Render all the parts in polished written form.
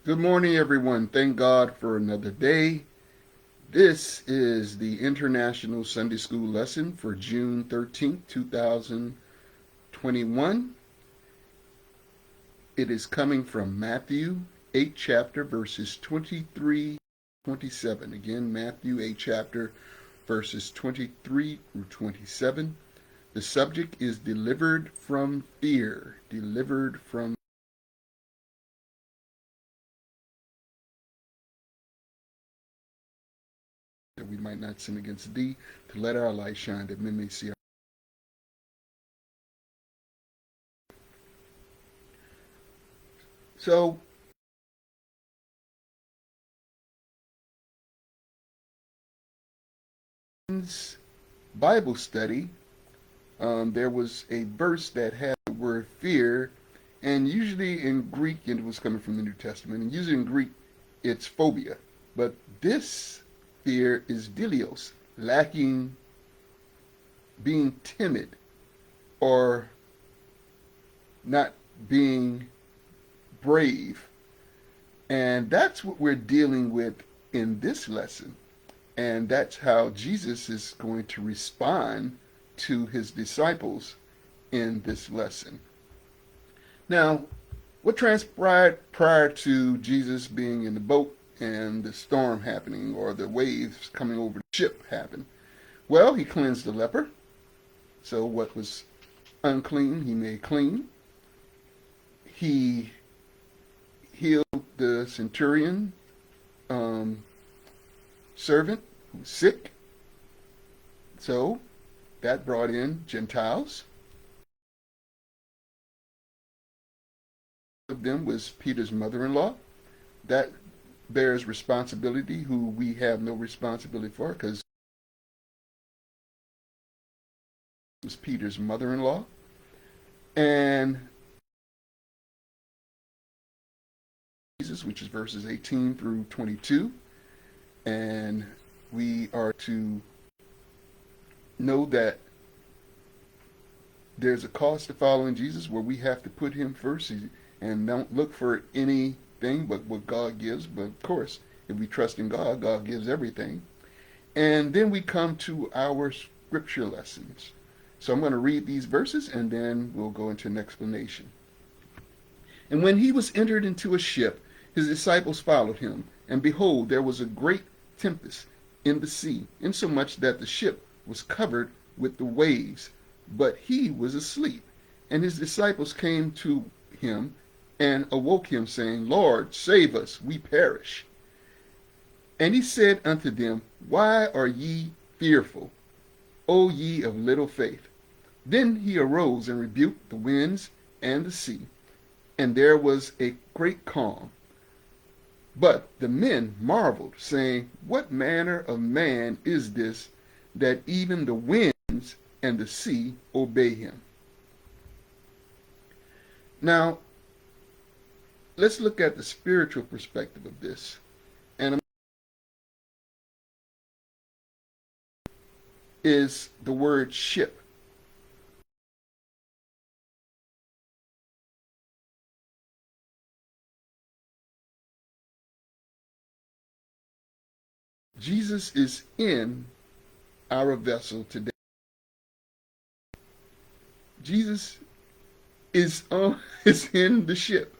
Good morning, everyone. Thank God for another day. This is the International Sunday School lesson for June 13th, 2021. It is coming from Matthew 8 chapter verses 23 27. Again, Matthew 8 chapter verses 23 through 27. The subject is delivered from fear. Delivered from that we might not sin against thee, to let our light shine, that men may see our. So, Bible study, there was a verse that had the word fear, and usually in Greek, and it was coming from the New Testament, and usually in Greek, it's phobia. But this fear is dilios, lacking, being timid, or not being brave. And that's what we're dealing with in this lesson. And that's how Jesus is going to respond to his disciples in this lesson. Now, what transpired prior to Jesus being in the boat and the storm happening, or the waves coming over the ship happened? Well, he cleansed the leper. So what was unclean, he made clean. He healed the centurion servant who was sick. So that brought in Gentiles. One of them was Peter's mother-in-law. That bears responsibility, who we have no responsibility for, because it was Peter's mother-in-law. And Jesus, which is verses 18 through 22. And we are to know that there's a cost to following Jesus, where we have to put him first and don't look for anything but what God gives. But of course, if we trust in God, God gives everything. And then we come to our scripture lessons. So I'm going to read these verses and then we'll go into an explanation. And when he was entered into a ship, his disciples followed him. And behold, there was a great tempest in the sea, insomuch that the ship was covered with the waves, but he was asleep. And his disciples came to him and awoke him, saying, Lord, save us, we perish. And he said unto them, Why are ye fearful, O ye of little faith? Then he arose and rebuked the winds and the sea, and there was a great calm. But the men marveled, saying, What manner of man is this, that even the winds and the sea obey him? Now, let's look at the spiritual perspective of this. And is the word ship. Jesus is in our vessel today. Jesus is in the ship.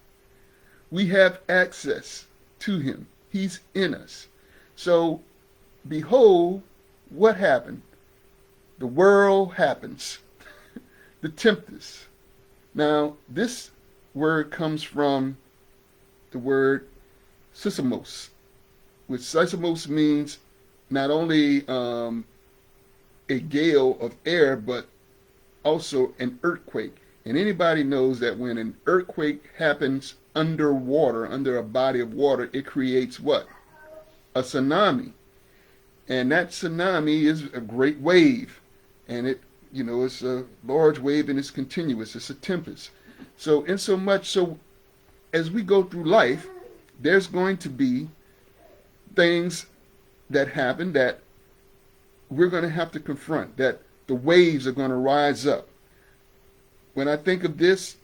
We have access to him. He's in us. So behold what happened. The world happens. The tempest. Now, this word comes from the word sismos, which seismos means not only a gale of air, but also an earthquake. And anybody knows that when an earthquake happens underwater, under a body of water, it creates what? A tsunami. And that tsunami is a great wave. And it's a large wave and it's continuous. It's a tempest. So in so much, so as we go through life, there's going to be things that happen that we're going to have to confront, that the waves are going to rise up. When I think of this,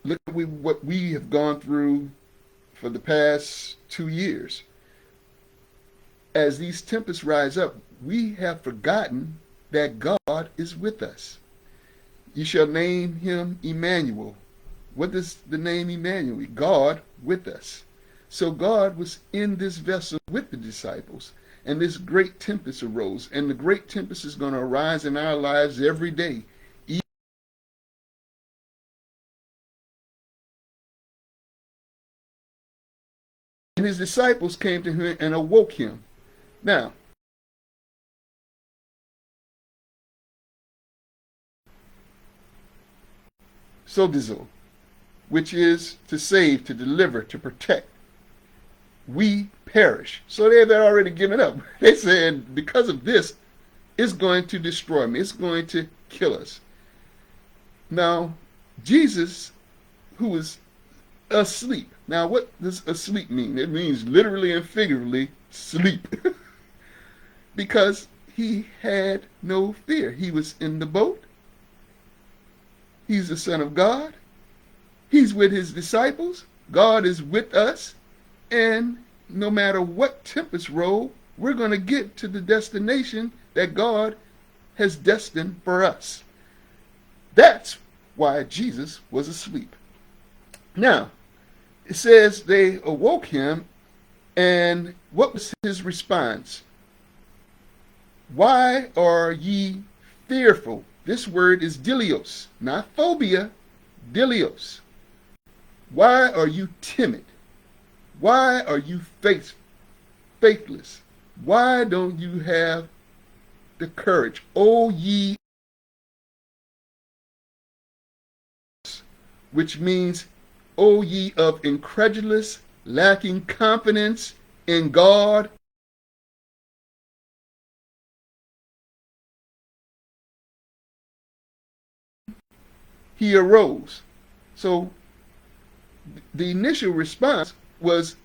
Look at what we have gone through for the past 2 years. As these tempests rise up, we have forgotten that God is with us. You shall name him Emmanuel. What does the name Emmanuel? God with us. So God was in this vessel with the disciples, and this great tempest arose. And the great tempest is going to arise in our lives every day. And his disciples came to him and awoke him. Now, sozo, which is to save, to deliver, to protect. We perish. So they've already given up. They said, because of this, it's going to destroy me. It's going to kill us. Now, Jesus, who was asleep. Now, what does asleep mean? It means literally and figuratively sleep. Because he had no fear. He was in the boat. He's the Son of God. He's with his disciples. God is with us. And no matter what tempest roll, we're going to get to the destination that God has destined for us. That's why Jesus was asleep. Now, it says they awoke him, and what was his response? Why are ye fearful? This word is dilios, not phobia, dilios. Why are you timid? Why are you faithless? Why don't you have the courage? O ye, which means, O ye of incredulous, lacking confidence in God. He arose. So the initial response was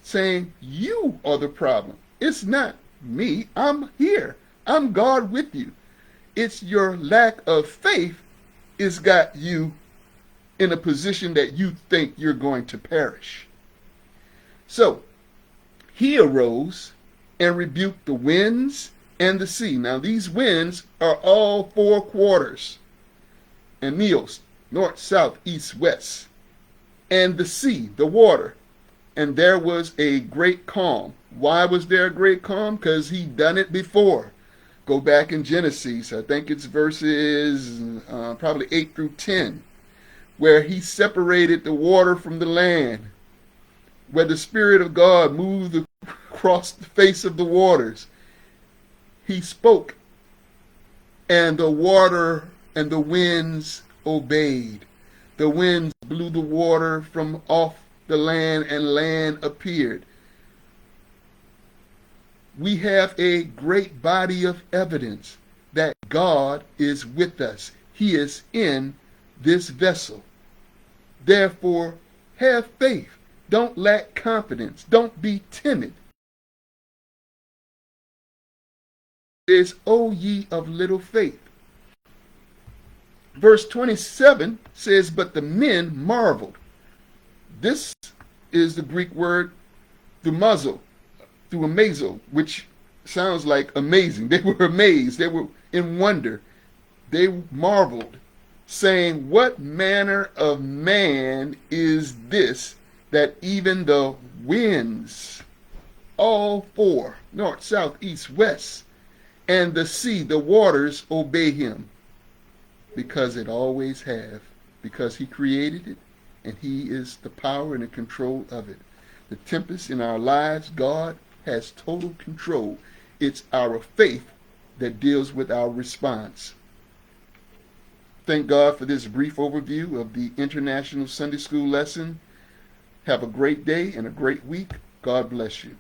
saying, you are the problem. It's not me. I'm here. I'm God with you. It's your lack of faith has got you in a position that you think you're going to perish. So he arose and rebuked the winds and the sea. Now these winds are all four quarters. And neos, north, south, east, west. And the sea, the water. And there was a great calm. Why was there a great calm? Because he'd done it before. Go back in Genesis, I think it's verses probably 8 through 10, where he separated the water from the land, where the Spirit of God moved across the face of the waters. He spoke, and the water and the winds obeyed. The winds blew the water from off the land, and land appeared. We have a great body of evidence that God is with us. He is in this vessel. Therefore, have faith. Don't lack confidence. Don't be timid. It is, O ye of little faith. Verse 27 says, but the men marveled. This is the Greek word thumazo, which sounds like amazing. They were amazed. They were in wonder. They marveled, saying, what manner of man is this, that even the winds, all four, north, south, east, west, and the sea, the waters, obey him? Because it always have, because he created it, and he is the power and the control of it. The tempest in our lives, God has total control. It's our faith that deals with our response. Thank God for this brief overview of the International Sunday School lesson. Have a great day and a great week. God bless you.